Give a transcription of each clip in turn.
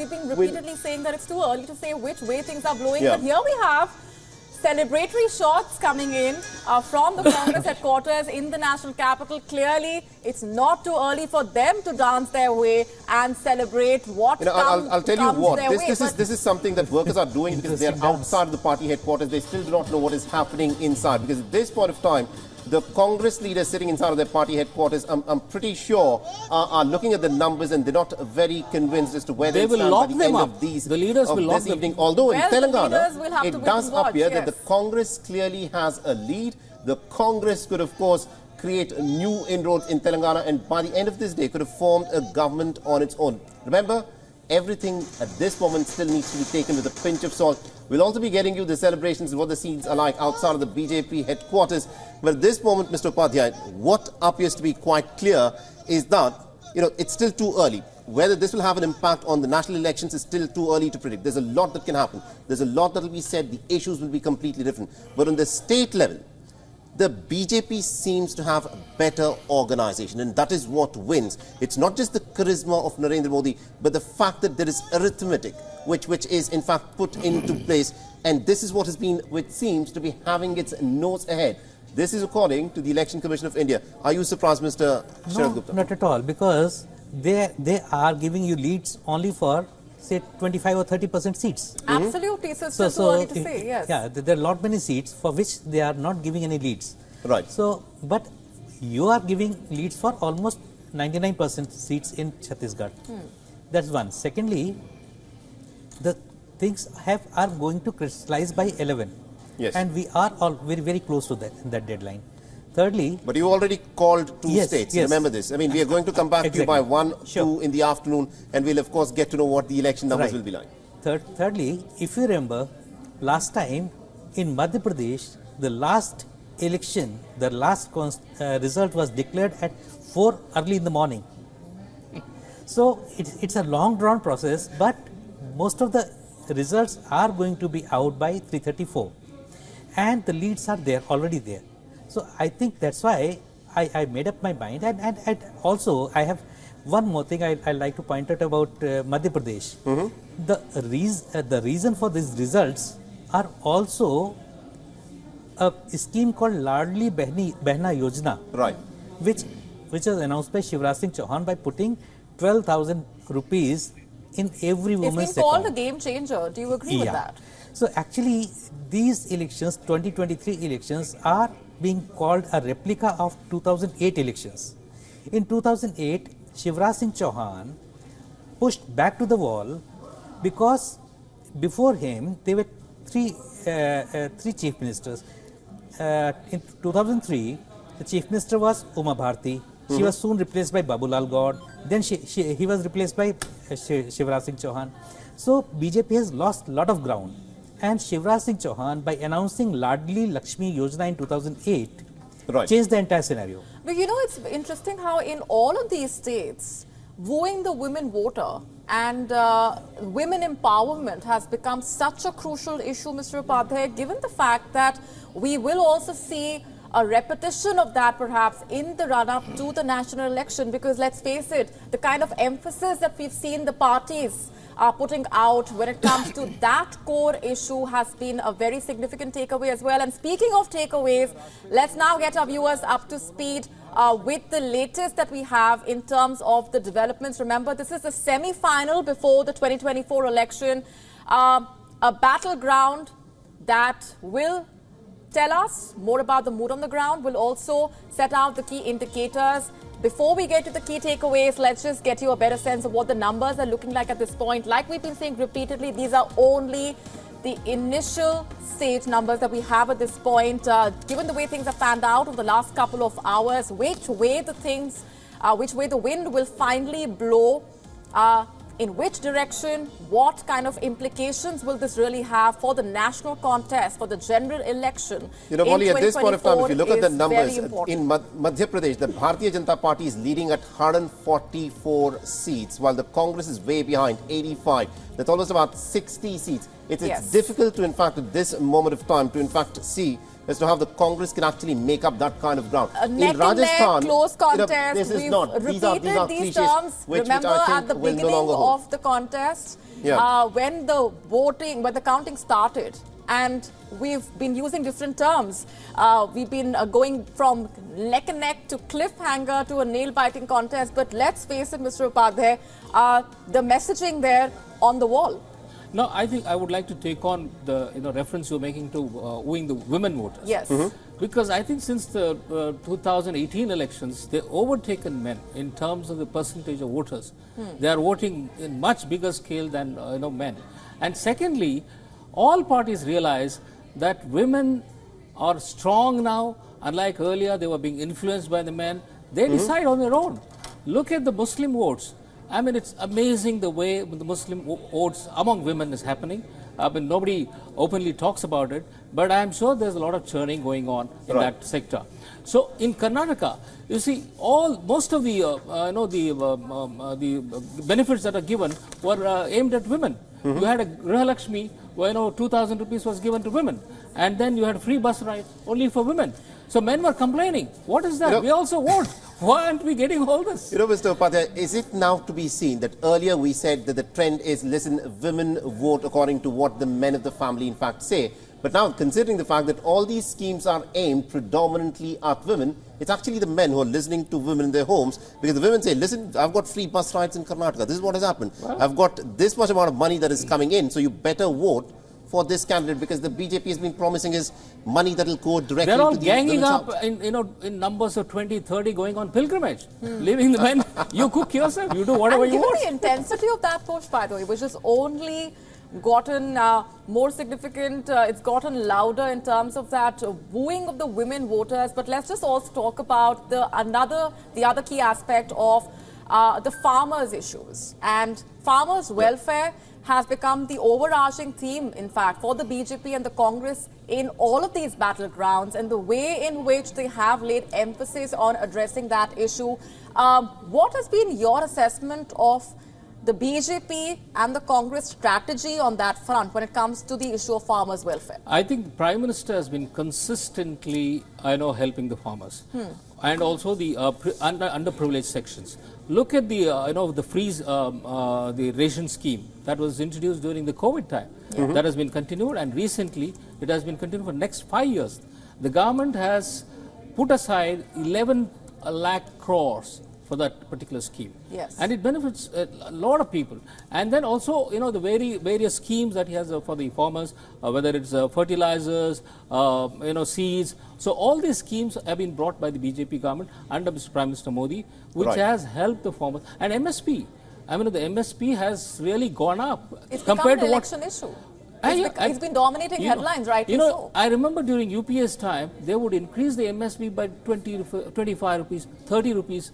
we've been repeatedly saying that it's too early to say which way things are blowing. But here we have celebratory shots coming in from the Congress headquarters in the national capital. Clearly, it's not too early for them to dance their way and celebrate what I'll tell you what, this is something that workers are doing because they're outside of the party headquarters. They still do not know what is happening inside, because at this point of time, the Congress leaders sitting inside of their party headquarters, I'm pretty sure, are looking at the numbers and they're not very convinced as to where they stand by the end of these this evening. Although in Telangana, it does appear that the Congress clearly has a lead. The Congress could, of course, create new inroads in Telangana, and by the end of this day could have formed a government on its own. Remember, everything at this moment still needs to be taken with a pinch of salt. We'll also be getting you the celebrations of what the scenes are like outside of the BJP headquarters. But at this moment, Mr. Upadhyay, what appears to be quite clear is that, it's still too early. Whether this will have an impact on the national elections is still too early to predict. There's a lot that can happen. There's a lot that will be said. The issues will be completely different. But on the state level, the BJP seems to have better organization, and that is what wins. It's not just the charisma of Narendra Modi, but the fact that there is arithmetic, which is in fact put into place, and this is what has been, which seems to be having its nose ahead. This is according to the Election Commission of India. Are you surprised, Mr. Sharad Gupta? Not at all, because they are giving you leads only for, say, 25 or 30% seats. Absolutely. So it's too early to say, yes. Yeah, there are lot many seats for which they are not giving any leads. Right. So, but you are giving leads for almost 99% seats in Chhattisgarh. That's one. Secondly, the things are going to crystallize by 11. Yes. And we are all very, very close to that deadline. Thirdly... But you already called two states. Yes. Remember this. I mean, we are going to come back to you by 1, 2 in the afternoon, and we'll, of course, get to know what the election numbers will be like. Thirdly, if you remember, last time in Madhya Pradesh, the last election, the last result was declared at 4 early in the morning. So, it's a long drawn process, but most of the results are going to be out by 3:34. And the leads are already there. So, I think that's why I made up my mind. And also, I have one more thing I like to point out about Madhya Pradesh. The reason for these results are also a scheme called Ladli Behna Yojana, right, which was announced by Shivraj Singh Chauhan by putting 12,000 rupees in every woman's account. It's been called a game changer. Do you agree with that? So actually, these elections, 2023 elections, are being called a replica of 2008 elections. In 2008, Shivraj Singh Chauhan pushed back to the wall because before him there were three chief ministers. In 2003, the chief minister was Uma Bharti. She was soon replaced by Babulal Gaur. Then he was replaced by Shivraj Singh Chauhan. So BJP has lost a lot of ground. And Shivraj Singh Chauhan, by announcing Ladli Lakshmi Yojana in 2008, changed the entire scenario. But it's interesting how in all of these states, wooing the women voter and women empowerment has become such a crucial issue, Mr. Upadhyay, given the fact that we will also see a repetition of that perhaps in the run-up to the national election, because let's face it, the kind of emphasis that we've seen the parties are putting out when it comes to that core issue has been a very significant takeaway as well. And speaking of takeaways, let's now get our viewers up to speed with the latest that we have in terms of the developments. Remember, this is the semi-final before the 2024 election, a battleground that will tell us more about the mood on the ground, will also set out the key indicators. Before we get to the key takeaways, let's just get you a better sense of what the numbers are looking like at this point. Like we've been saying repeatedly, these are only the initial stage numbers that we have at this point. Given the way things have panned out over the last couple of hours, which way the wind will finally blow, in which direction, what kind of implications will this really have for the national contest, for the general election? Molly, at this point of time, if you look at the numbers, in Madhya Pradesh, the Bharatiya Janata Party is leading at 144 seats, while the Congress is way behind, 85. That's almost about 60 seats. It's Yes. difficult to, in fact, at this moment of time, to in fact see as to how the Congress can actually make up that kind of ground. Neck and neck, close contest. this is We've not. repeated These are these cliches terms. which Remember, I think at the will no beginning longer hold. of the contest, Yeah. when the voting, when the counting started, and we've been using different terms. We've been going from neck and neck to cliffhanger to a nail-biting contest. But let's face it, Mr. Upadhyay, the messaging there on the wall. No, I think I would like to take on the reference you're making to wooing the women voters. Yes. Because I think since the 2018 elections, they've overtaken men in terms of the percentage of voters. They are voting in much bigger scale than men. And secondly, all parties realize that women are strong now. Unlike earlier, they were being influenced by the men. They decide on their own. Look at the Muslim votes. I mean, it's amazing the way the Muslim votes among women is happening. I mean, nobody openly talks about it, but I'm sure there's a lot of churning going on in that sector. So in Karnataka, you see, most of the benefits that are given were aimed at women. You had a Grihalakshmi, where 2,000 rupees was given to women, and then you had free bus ride only for women. So men were complaining. What is that? We also vote. Why aren't we getting all this? Mr. Upadhyay, is it now to be seen that earlier we said that the trend is, listen, women vote according to what the men of the family in fact say. But now, considering the fact that all these schemes are aimed predominantly at women, it's actually the men who are listening to women in their homes, because the women say, listen, I've got free bus rides in Karnataka. This is what has happened. I've got this much amount of money that is coming in, so you better vote for this candidate, because the BJP has been promising us money that will go directly They're all to the ganging up house. in numbers of 20, 30 going on pilgrimage, leaving the men. You cook yourself, you do whatever And you given want. the intensity of that push, by the way, which has only gotten more significant, it's gotten louder in terms of that wooing of the women voters. But let's just also talk about the other key aspect of the farmers' issues. And farmers' welfare has become the overarching theme, in fact, for the BJP and the Congress in all of these battlegrounds, and the way in which they have laid emphasis on addressing that issue. What has been your assessment of the BJP and the Congress strategy on that front when it comes to the issue of farmers' welfare? I think the Prime Minister has been consistently, helping the farmers, and also the underprivileged sections. Look at the, the freeze, the ration scheme that was introduced during the COVID time. That has been continued, and recently it has been continued for the next 5 years. The government has put aside 11 lakh crores for that particular scheme. Yes. And it benefits a lot of people. And then also, the various schemes that he has for the farmers, whether it's fertilizers, seeds. So all these schemes have been brought by the BJP government under Mr. Prime Minister Modi, which has helped the farmers. And MSP, the MSP has really gone up. It's compared become an to election issue. I- It's been dominating headlines, right? I remember during UPS time, they would increase the MSP by 25 rupees, 30 rupees.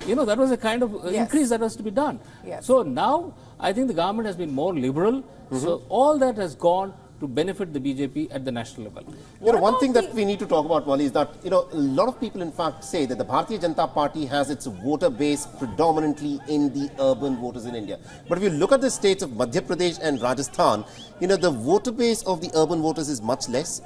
That was a kind of increase that was to be done. Yes. So now, I think the government has been more liberal. So all that has gone to benefit the BJP at the national level. One thing that we need to talk about, Wally, is that, a lot of people in fact say that the Bharatiya Janata Party has its voter base predominantly in the urban voters in India. But if you look at the states of Madhya Pradesh and Rajasthan, the voter base of the urban voters is much less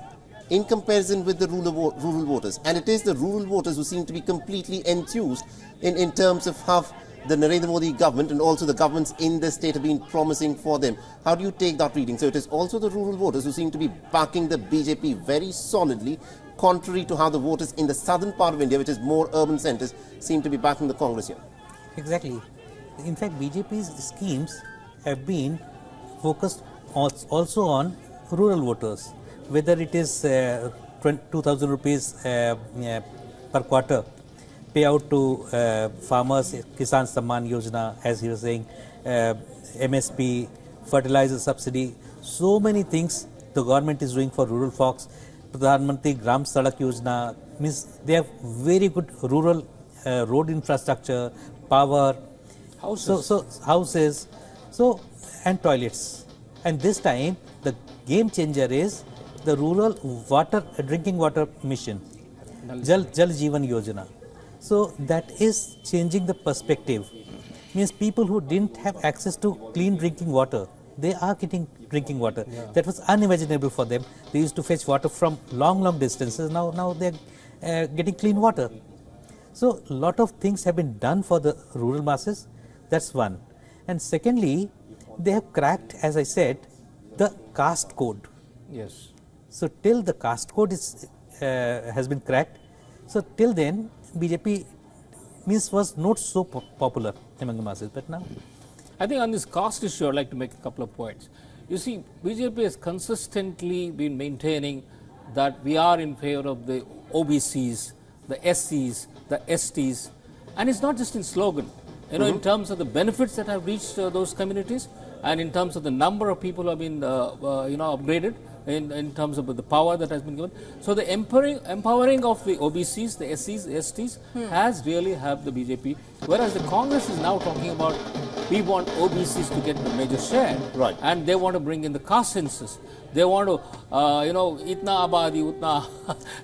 in comparison with the rural voters. And it is the rural voters who seem to be completely enthused in terms of how the Narendra Modi government and also the governments in the state have been promising for them. How do you take that reading? So it is also the rural voters who seem to be backing the BJP very solidly, contrary to how the voters in the southern part of India, which is more urban centers, seem to be backing the Congress here. Exactly. In fact, BJP's schemes have been focused also on rural voters, whether it is 2,000 rupees per quarter payout to farmers, Kisan Samman Yojana, as he was saying, MSP, fertilizer subsidy, so many things the government is doing for rural folks. Pradhan Mantri Gram Sadak Yojana, means they have very good rural road infrastructure, power, houses, and toilets. And this time, the game changer is the rural drinking water mission, Jal Jeevan Yojana. So that is changing the perspective. Means people who didn't have access to clean drinking water, they are getting drinking water. That was unimaginable for them. They used to fetch water from long distances. Now they are getting clean water. So a lot of things have been done for the rural masses. That's one. And secondly, they have cracked, as I said, the caste code. Yes. So till the caste code is has been cracked, so till then BJP was not so popular among the masses, but now. I think on this caste issue, I'd like to make a couple of points. You see, BJP has consistently been maintaining that we are in favor of the OBCs, the SCs, the STs, and it's not just in slogan. You know, in terms of the benefits that have reached those communities, and in terms of the number of people who have been, upgraded, in terms of the power that has been given. So the empowering of the OBCs, the SCs, the STs has really helped the BJP, whereas the Congress is now talking about we want OBCs to get the major share, right, and they want to bring in the caste census. They want to, itna abadi, utna.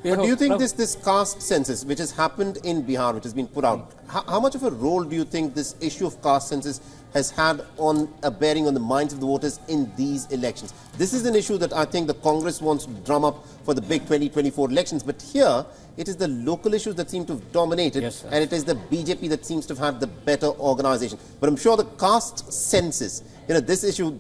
But do you think this caste census, which has happened in Bihar, which has been put out, how much of a role do you think this issue of caste census has had on a bearing on the minds of the voters in these elections? This is an issue that I think the Congress wants to drum up for the big 2024 elections, but here it is the local issues that seem to have dominated, yes, and it is the BJP that seems to have had the better organization. But I'm sure the caste census, this issue,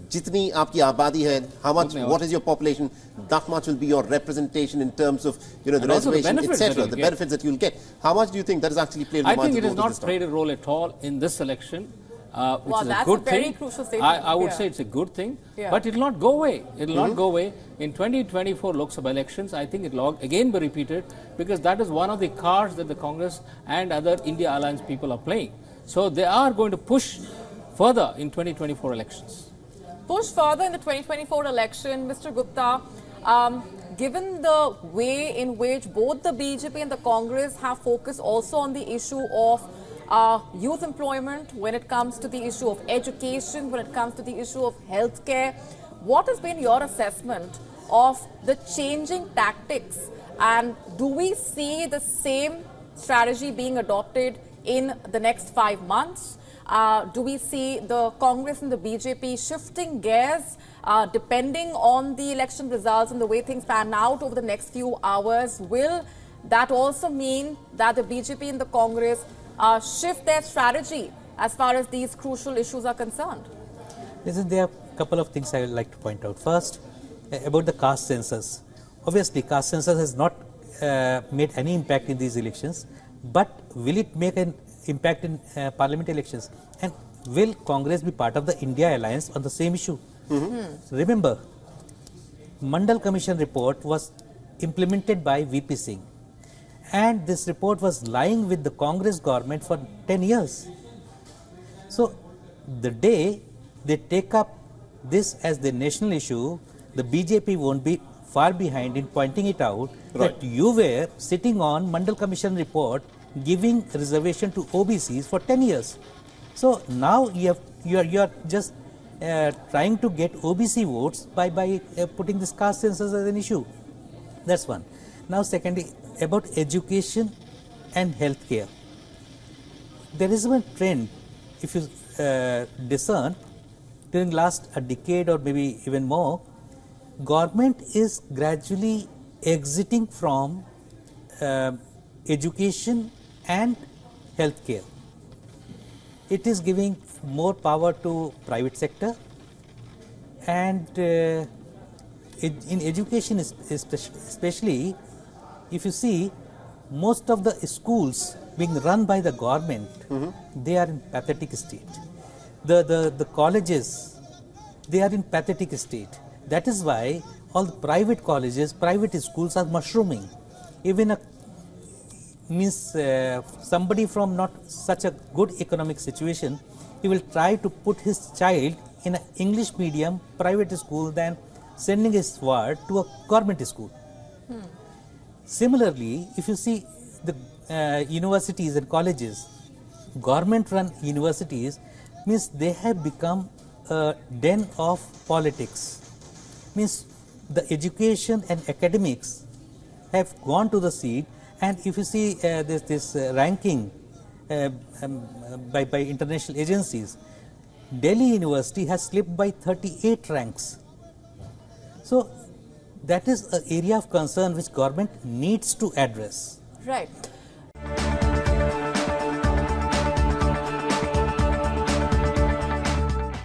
jitni aapki abadi hai, how much, what is your population, that much will be your representation in terms of, the reservation, etc., the benefits that you'll get. How much do you think that has actually played a role? I think it has not played a role at all in this election. Which is a good thing. Crucial statement. I would say it's a good thing, but it will not go away. It will not go away. In 2024 Lok Sabha elections, I think it will again be repeated, because that is one of the cards that the Congress and other India Alliance people are playing. So they are going to push further in 2024 elections. Push further in the 2024 election, Mr. Gupta. Given the way in which both the BJP and the Congress have focused also on the issue of youth employment, when it comes to the issue of education, when it comes to the issue of healthcare, what has been your assessment of the changing tactics, and do we see the same strategy being adopted in the next 5 months? Do we see the Congress and the BJP shifting gears depending on the election results and the way things pan out over the next few hours? Will that also mean that the BJP and the Congress shift their strategy as far as these crucial issues are concerned? Listen, there are a couple of things I would like to point out. First, about the caste census. Obviously, caste census has not made any impact in these elections, but will it make an impact in parliament elections? And will Congress be part of the India Alliance on the same issue? Remember, Mandal Commission report was implemented by VP Singh, and this report was lying with the Congress government for 10 years. So the day they take up this as the national issue, the BJP won't be far behind in pointing it out, that you were sitting on Mandal Commission report giving reservation to OBCs for 10 years. So now you are just trying to get OBC votes by putting this caste census as an issue. That's one. Now secondly, about education and healthcare. There is one trend, if you discern, during last a decade or maybe even more, government is gradually exiting from education and healthcare. It is giving more power to private sector, and in education especially, if you see, most of the schools being run by the government, they are in pathetic state. The colleges, they are in pathetic state. That is why all the private colleges, private schools are mushrooming. Even somebody from not such a good economic situation, he will try to put his child in an English medium private school than sending his ward to a government school. Similarly, if you see the universities and colleges, government-run universities, means they have become a den of politics. Means the education and academics have gone to the seat, and if you see this ranking by international agencies, Delhi University has slipped by 38 ranks. So that is an area of concern which government needs to address. Right.